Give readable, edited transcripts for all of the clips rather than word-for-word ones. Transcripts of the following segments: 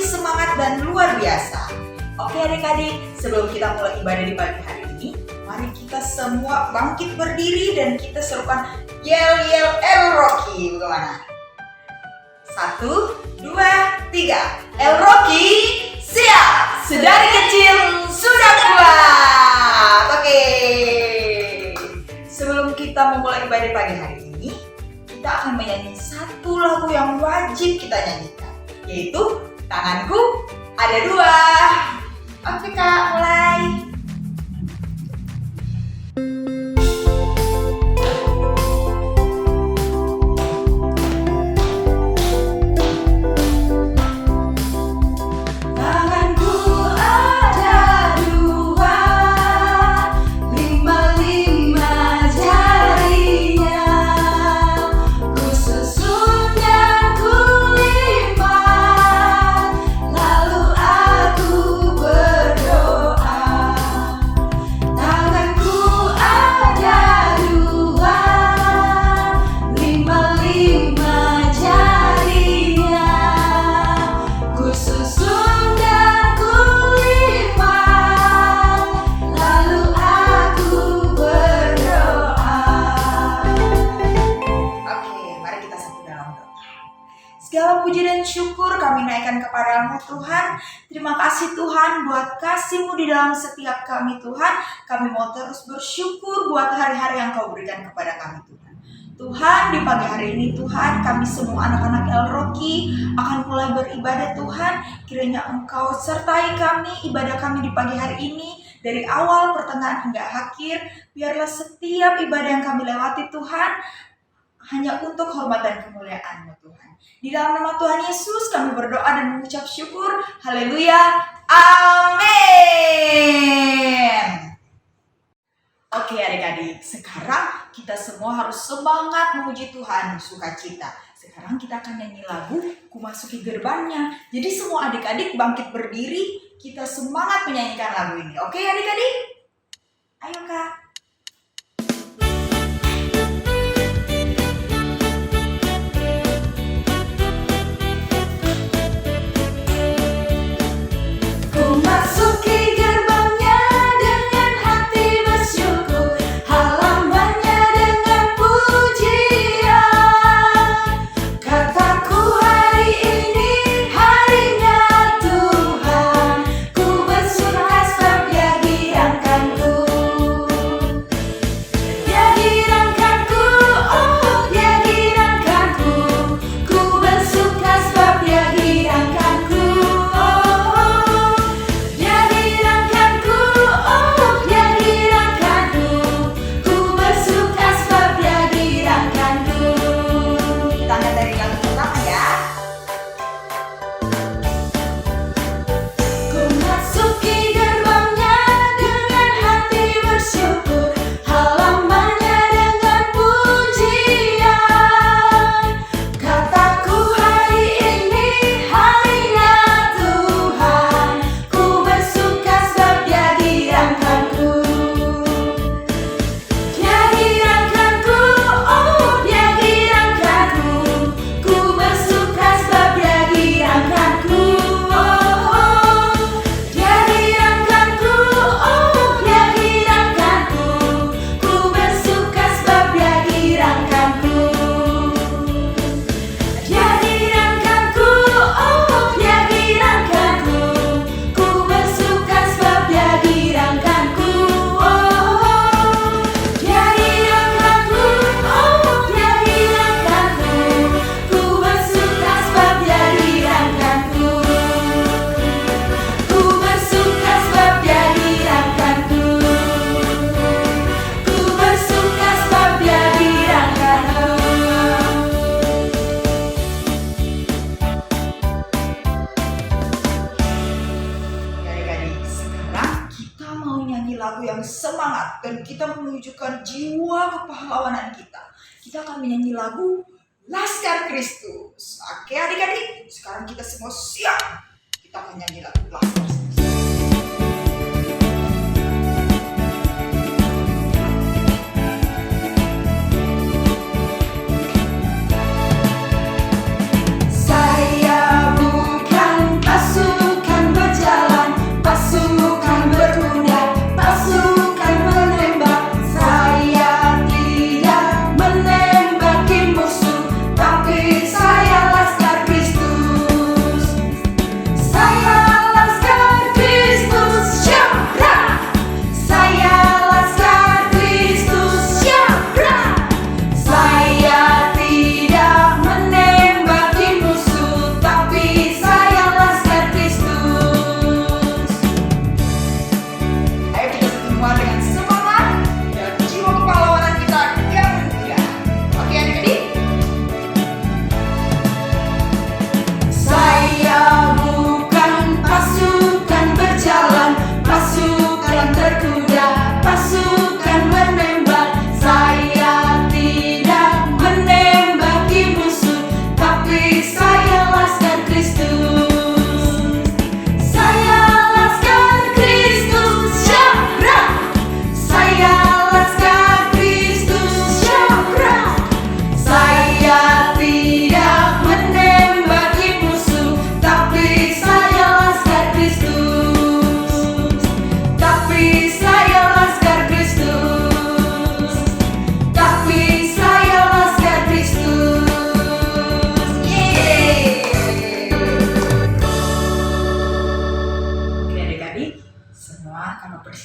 semangat dan luar biasa. Oke adik-adik, sebelum kita mulai ibadah di pagi hari ini, mari kita semua bangkit berdiri dan kita serukan yel-yel El Rocky. Bagaimana? 1, 2, 3. El Rocky siap! Sedari kecil sudah kuat. Oke. Sebelum kita memulai ibadah pagi hari ini, kita akan menyanyi satu lagu yang wajib kita nyanyikan, yaitu Tanganku Ada Dua. Oke Kak, mulai. Segala puji dan syukur kami naikkan kepadamu Tuhan. Terima kasih Tuhan buat kasih-Mu di dalam setiap kami Tuhan. Kami mau terus bersyukur buat hari-hari yang Kau berikan kepada kami Tuhan. Tuhan, di pagi hari ini Tuhan, kami semua anak-anak El Rocky akan mulai beribadah Tuhan. Kiranya Engkau sertai kami, ibadah kami di pagi hari ini. Dari awal, pertengahan hingga akhir. Biarlah setiap ibadah yang kami lewati Tuhan hanya untuk hormat dan kemuliaan-Mu Tuhan. Di dalam nama Tuhan Yesus kami berdoa dan mengucap syukur. Haleluya. Amin. Oke adik-adik, sekarang kita semua harus semangat memuji Tuhan, sukacita. Sekarang kita akan nyanyi lagu Ku Masuki Gerbangnya. Jadi semua adik-adik bangkit berdiri, kita semangat menyanyikan lagu ini. Oke adik-adik? Ayo Kak. Lagu yang semangat dan kita menunjukkan jiwa kepahlawanan kita. Kita akan menyanyi lagu Laskar Kristus. Oke adik-adik, sekarang kita semua siap. Kita akan nyanyi lagu Laskar Kristus. Saya bukan pasukan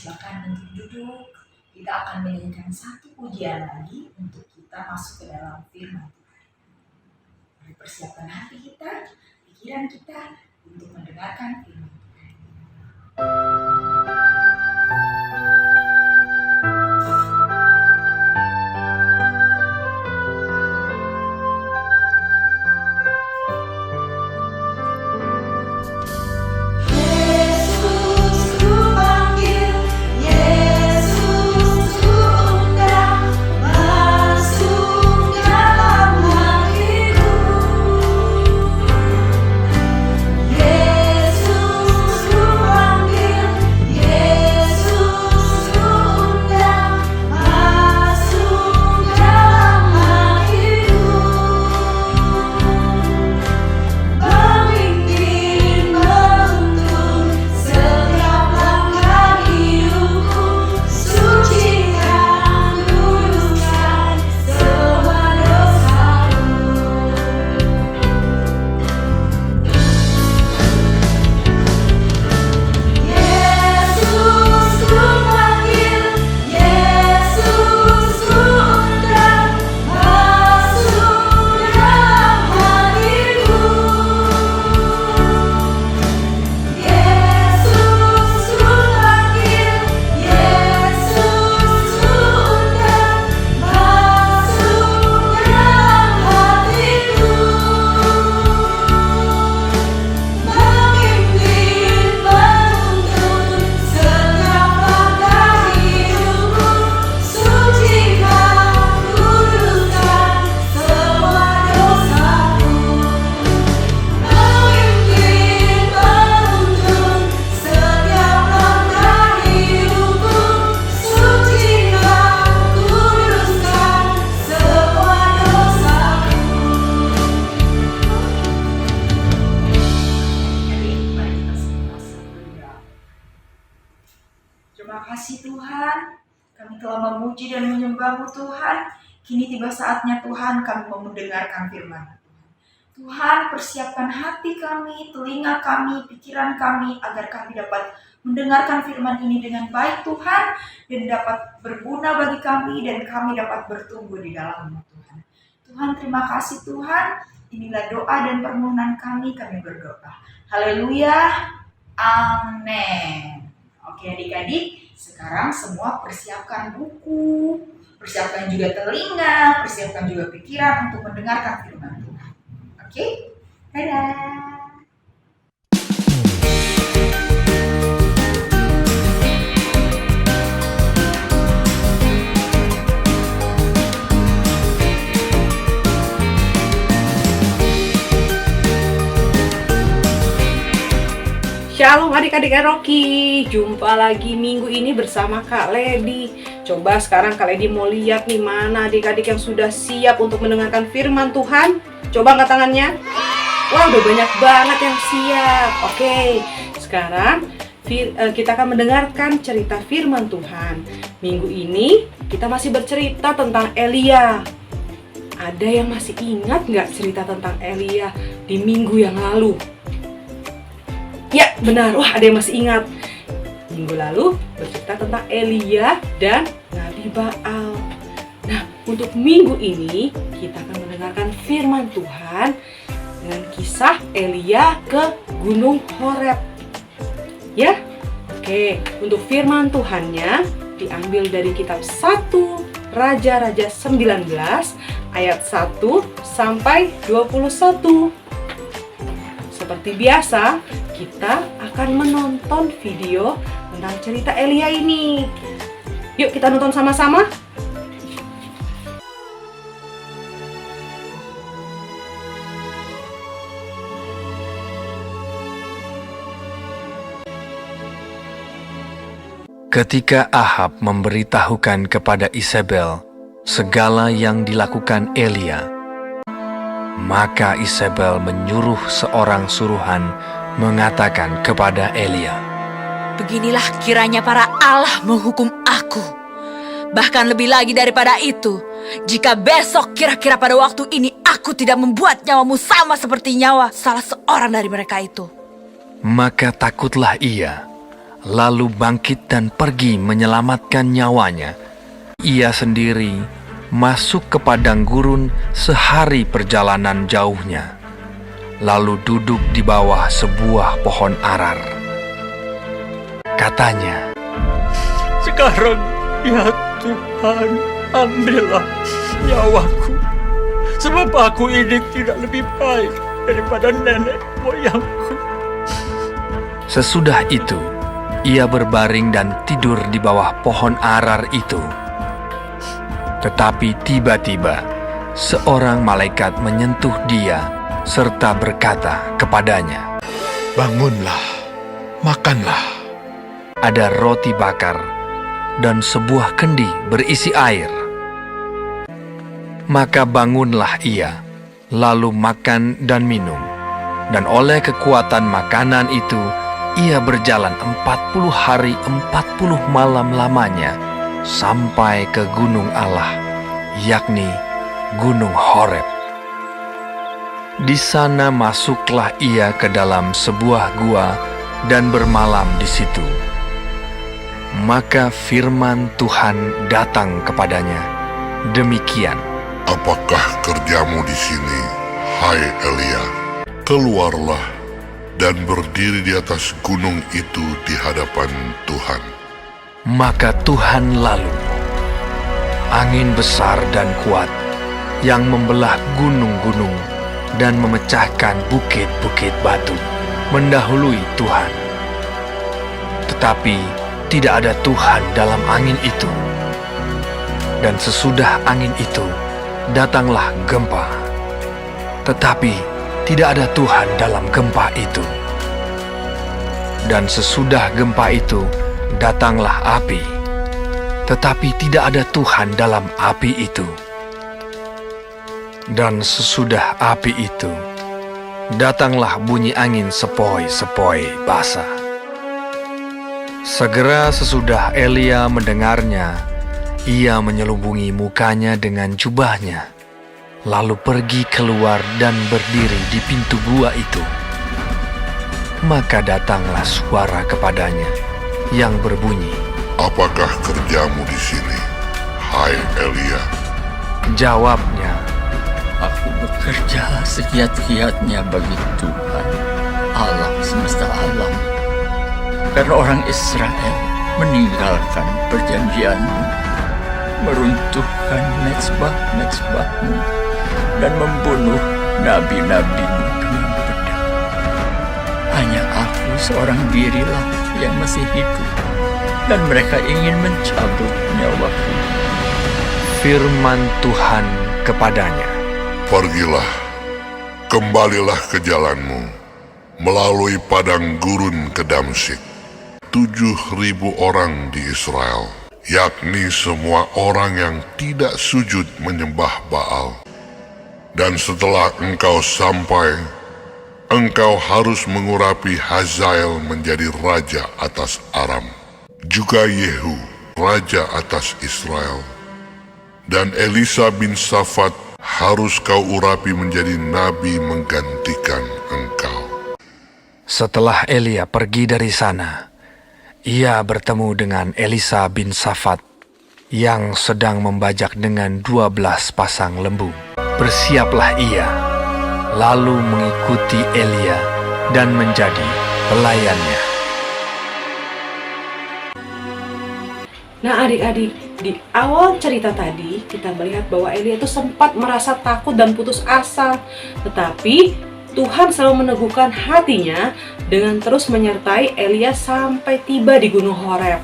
Silakan untuk duduk. Kita akan menyanyikan satu pujian lagi untuk kita masuk ke dalam firman Tuhan. Mari persiapkan hati kita, pikiran kita untuk mendengarkan firman Tuhan. Terima kasih Tuhan, kami telah memuji dan menyembah-Mu Tuhan. Kini tiba saatnya Tuhan kami mau mendengarkan firman Tuhan. Tuhan, persiapkan hati kami, telinga kami, pikiran kami, agar kami dapat mendengarkan firman ini dengan baik Tuhan, dan dapat berguna bagi kami, dan kami dapat bertumbuh di dalam-Mu Tuhan. Tuhan, terima kasih Tuhan. Inilah doa dan permohonan kami berdoa. Haleluya, amin. Oke adik-adik, sekarang semua persiapkan buku, persiapkan juga telinga, persiapkan juga pikiran untuk mendengarkan firman Tuhan. Oke, dadah. Shalom adik-adik Rocky, jumpa lagi minggu ini bersama Kak Ledi. Coba sekarang Kak Ledi mau lihat nih mana adik-adik yang sudah siap untuk mendengarkan firman Tuhan. Coba angkat tangannya. Wah, udah banyak banget yang siap. Oke, sekarang kita akan mendengarkan cerita firman Tuhan. Minggu ini kita masih bercerita tentang Elia. Ada yang masih ingat nggak cerita tentang Elia di minggu yang lalu? Ya, benar. Wah, ada yang masih ingat. Minggu lalu bercerita tentang Elia dan Nabi Baal. Nah, untuk minggu ini kita akan mendengarkan firman Tuhan dengan kisah Elia ke Gunung Horeb. Ya, oke. Untuk firman Tuhannya diambil dari kitab 1 Raja-Raja 19 ayat 1 sampai 21. Seperti biasa, kita akan menonton video tentang cerita Elia ini. Yuk kita nonton sama-sama. Ketika Ahab memberitahukan kepada Isabel segala yang dilakukan Elia, maka Isabel menyuruh seorang suruhan mengatakan kepada Elia, "Beginilah kiranya para Allah menghukum aku. Bahkan lebih lagi daripada itu, jika besok kira-kira pada waktu ini aku tidak membuat nyawamu sama seperti nyawa salah seorang dari mereka itu." Maka takutlah ia, lalu bangkit dan pergi menyelamatkan nyawanya. Ia sendiri masuk ke padang gurun sehari perjalanan jauhnya, lalu duduk di bawah sebuah pohon arar. Katanya, "Sekarang, ya Tuhan, ambillah nyawaku, sebab aku ini tidak lebih baik daripada nenek moyangku." Sesudah itu, ia berbaring dan tidur di bawah pohon arar itu. Tetapi tiba-tiba, seorang malaikat menyentuh dia serta berkata kepadanya, "Bangunlah, makanlah." ada roti bakar dan sebuah kendi berisi air. Maka bangunlah ia, lalu makan dan minum, dan oleh kekuatan makanan itu, ia berjalan 40 hari 40 malam lamanya sampai ke gunung Allah, yakni Gunung Horeb. Di sana masuklah ia ke dalam sebuah gua dan bermalam di situ. Maka firman Tuhan datang kepadanya, demikian, "Apakah kerjamu di sini, hai Elia? Keluarlah dan berdiri di atas gunung itu di hadapan Tuhan." Maka Tuhan lalu, angin besar dan kuat yang membelah gunung-gunung dan memecahkan bukit-bukit batu, mendahului Tuhan. Tetapi tidak ada Tuhan dalam angin itu. Dan sesudah angin itu, datanglah gempa. Tetapi tidak ada Tuhan dalam gempa itu. Dan sesudah gempa itu, datanglah api. Tetapi tidak ada Tuhan dalam api itu. Dan sesudah api itu, datanglah bunyi angin sepoi-sepoi basah. Segera sesudah Elia mendengarnya, ia menyelubungi mukanya dengan jubahnya, lalu pergi keluar dan berdiri di pintu gua itu. Maka datanglah suara kepadanya yang berbunyi, "Apakah kerjamu di sini, hai Elia?" Jawabnya, Aku bekerja segiat-giatnya bagi Tuhan, Allah semesta alam. Karena orang Israel meninggalkan perjanjianmu, meruntuhkan mezbah-mezbahmu, dan membunuh nabi-nabimu dengan pedang. Hanya aku seorang dirilah yang masih hidup, dan mereka ingin mencabut nyawaku. firman Tuhan kepadanya, "Pergilah, kembalilah ke jalanmu, melalui padang gurun ke Damsyik. 7.000 orang di Israel, yakni semua orang yang tidak sujud menyembah Baal. Dan setelah engkau sampai, engkau harus mengurapi Hazael menjadi raja atas Aram, juga Yehu, raja atas Israel. Dan Elisa bin Safat harus kau urapi menjadi nabi menggantikan engkau." Setelah Elia pergi dari sana, ia bertemu dengan Elisa bin Safat yang sedang membajak dengan 12 pasang lembu. Bersiaplah ia, lalu mengikuti Elia dan menjadi pelayannya. Nah adik-adik, di awal cerita tadi kita melihat bahwa Elia itu sempat merasa takut dan putus asa. Tetapi Tuhan selalu meneguhkan hatinya dengan terus menyertai Elia sampai tiba di Gunung Horeb.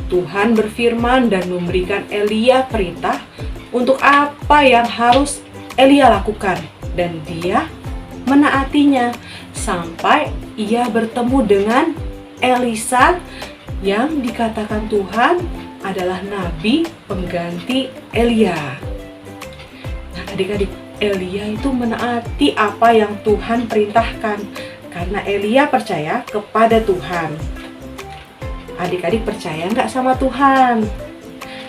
Tuhan berfirman dan memberikan Elia perintah untuk apa yang harus Elia lakukan. Dan dia menaatinya sampai ia bertemu dengan Elisa yang dikatakan Tuhan adalah nabi pengganti Elia. Nah adik-adik, Elia itu menaati apa yang Tuhan perintahkan karena Elia percaya kepada Tuhan. Adik-adik percaya nggak sama Tuhan?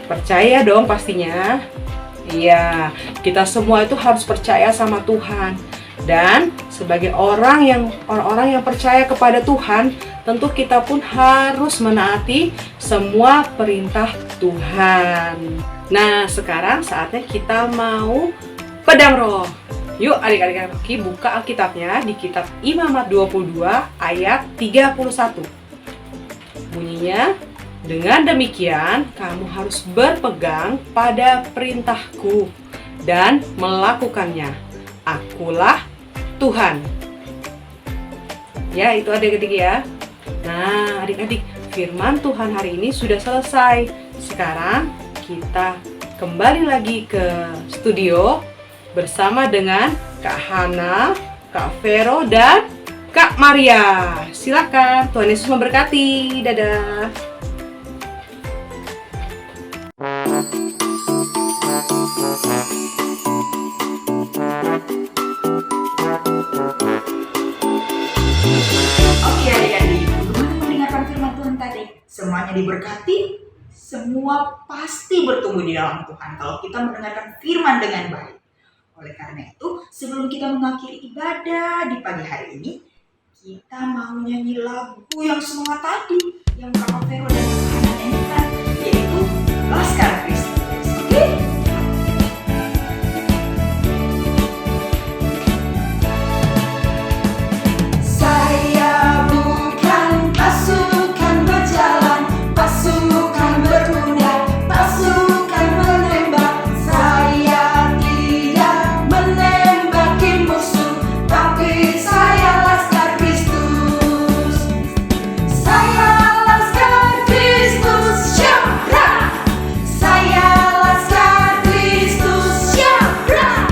Percaya dong pastinya. Iya, kita semua itu harus percaya sama Tuhan. Dan sebagai orang-orang yang percaya kepada Tuhan, tentu kita pun harus menaati semua perintah Tuhan. Nah, sekarang saatnya kita mau pedang roh. Yuk adik-adik Rocky buka Alkitabnya di kitab Imamat 22 ayat 31. Bunyinya, dengan demikian kamu harus berpegang pada perintahku dan melakukannya. Akulah Tuhan. Ya, itu adik-adik ya. Nah, adik-adik, firman Tuhan hari ini sudah selesai. Sekarang kita kembali lagi ke studio bersama dengan Kak Hana, Kak Vero, dan Kak Maria. Silakan, Tuhan Yesus memberkati. Dadah. Oke adik-adik, bagaimana mendengarkan firman Tuhan tadi? Semuanya diberkati, semua pasti bertumbuh di dalam Tuhan kalau kita mendengarkan firman dengan baik. Oleh karena itu, sebelum kita mengakhiri ibadah di pagi hari ini, kita mau nyanyi lagu yang semangat tadi, yang Kak Vero dan Kak Hana nyanyikan, yaitu Laskar Kristus. Oke? Saya bukan pasukan berjalan, pasukan berkuda, pasukan menembak. Saya tidak menembaki musuh, tapi saya Laskar Kristus. Saya Laskar Kristus, syabra. Saya Laskar Kristus, syabra.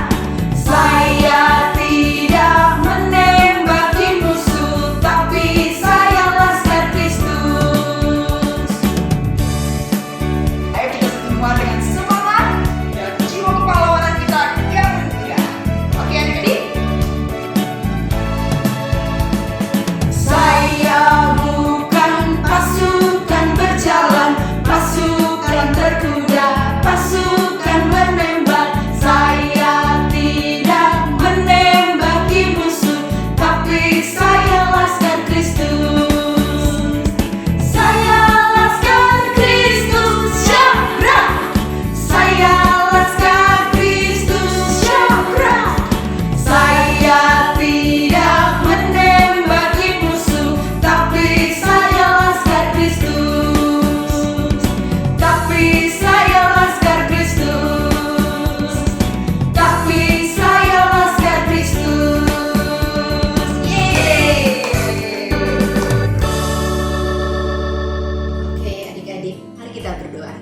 Saya tidak menembaki musuh, tapi saya Laskar Kristus. Ayo kita semua dengan semangat dan jiwa kepahlawanan kita yang ketiga. Oke adik-adik? Saya bukan pasukan berjalan, pasukan berkuda, pasukan menembak. Saya tidak menembaki musuh, tapi saya Laskar Kristus. Saya Laskar Kristus, syabra. Saya Laskar Kristus, syabra. Saya tidak menembaki musuh, tapi saya Laskar Kristus. Tapi saya Laskar Kristus. Tapi saya Laskar Kristus. Yeay. Oke adik-adik, mari kita berdoa.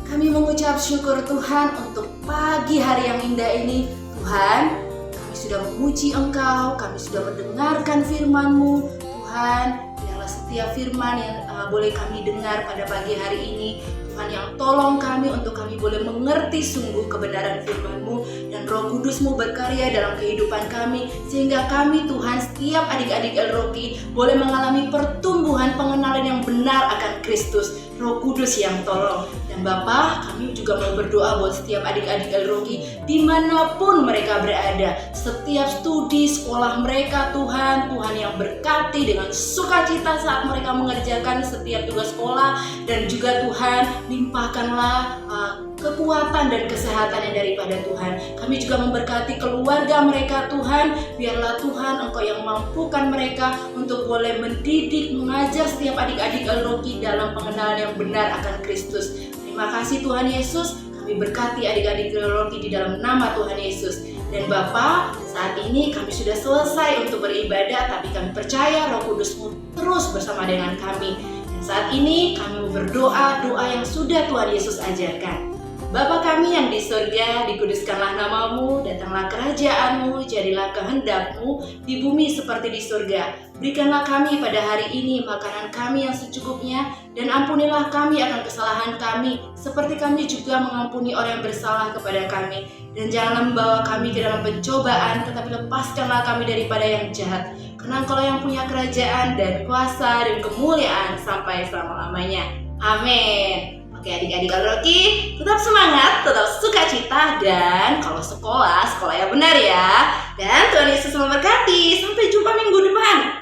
Kami mengucap syukur Tuhan untuk pagi hari yang indah ini. Tuhan, kami sudah memuji Engkau, kami sudah mendengarkan firman-Mu. Tuhan, biarlah setiap firman yang boleh kami dengar pada pagi hari ini, Tuhan yang tolong kami untuk kami boleh mengerti sungguh kebenaran firman-Mu, dan Roh Kudus-Mu berkarya dalam kehidupan kami, sehingga kami Tuhan, setiap adik-adik El Rocky boleh mengalami pertumbuhan pengenalan yang benar akan Kristus. Roh Kudus yang tolong. Dan Bapa, kami juga mau berdoa buat setiap adik-adik El Rocky dimanapun mereka berada. Setiap studi sekolah mereka Tuhan, Tuhan yang berkati dengan sukacita saat mereka mengerjakan setiap tugas sekolah. Dan juga Tuhan, limpahkanlah kekuatan dan kesehatan yang daripada Tuhan. Kami juga memberkati keluarga mereka Tuhan. Biarlah Tuhan Engkau yang mampukan mereka untuk boleh mendidik, mengajar setiap adik-adik El Rocky dalam pengenalan yang benar akan Kristus. Terima kasih Tuhan Yesus. Kami berkati adik-adik El Rocky di dalam nama Tuhan Yesus. Dan Bapa, saat ini kami sudah selesai untuk beribadah, tapi kami percaya Roh Kudus-Mu terus bersama dengan kami. Dan saat ini kami berdoa doa yang sudah Tuhan Yesus ajarkan. Bapa kami yang di surga, dikuduskanlah namamu, datanglah kerajaan-Mu, jadilah kehendak-Mu di bumi seperti di surga. Berikanlah kami pada hari ini makanan kami yang secukupnya, dan ampunilah kami akan kesalahan kami, seperti kami juga mengampuni orang yang bersalah kepada kami. Dan janganlah membawa kami ke dalam pencobaan, tetapi lepaskanlah kami daripada yang jahat. Karena Engkau yang punya kerajaan dan kuasa dan kemuliaan sampai selama-lamanya. Amin. Oke adik-adik El Rocky, tetap semangat, tetap sukacita, dan kalau sekolah yang benar ya. Dan Tuhan Yesus memberkati. Sampai jumpa minggu depan.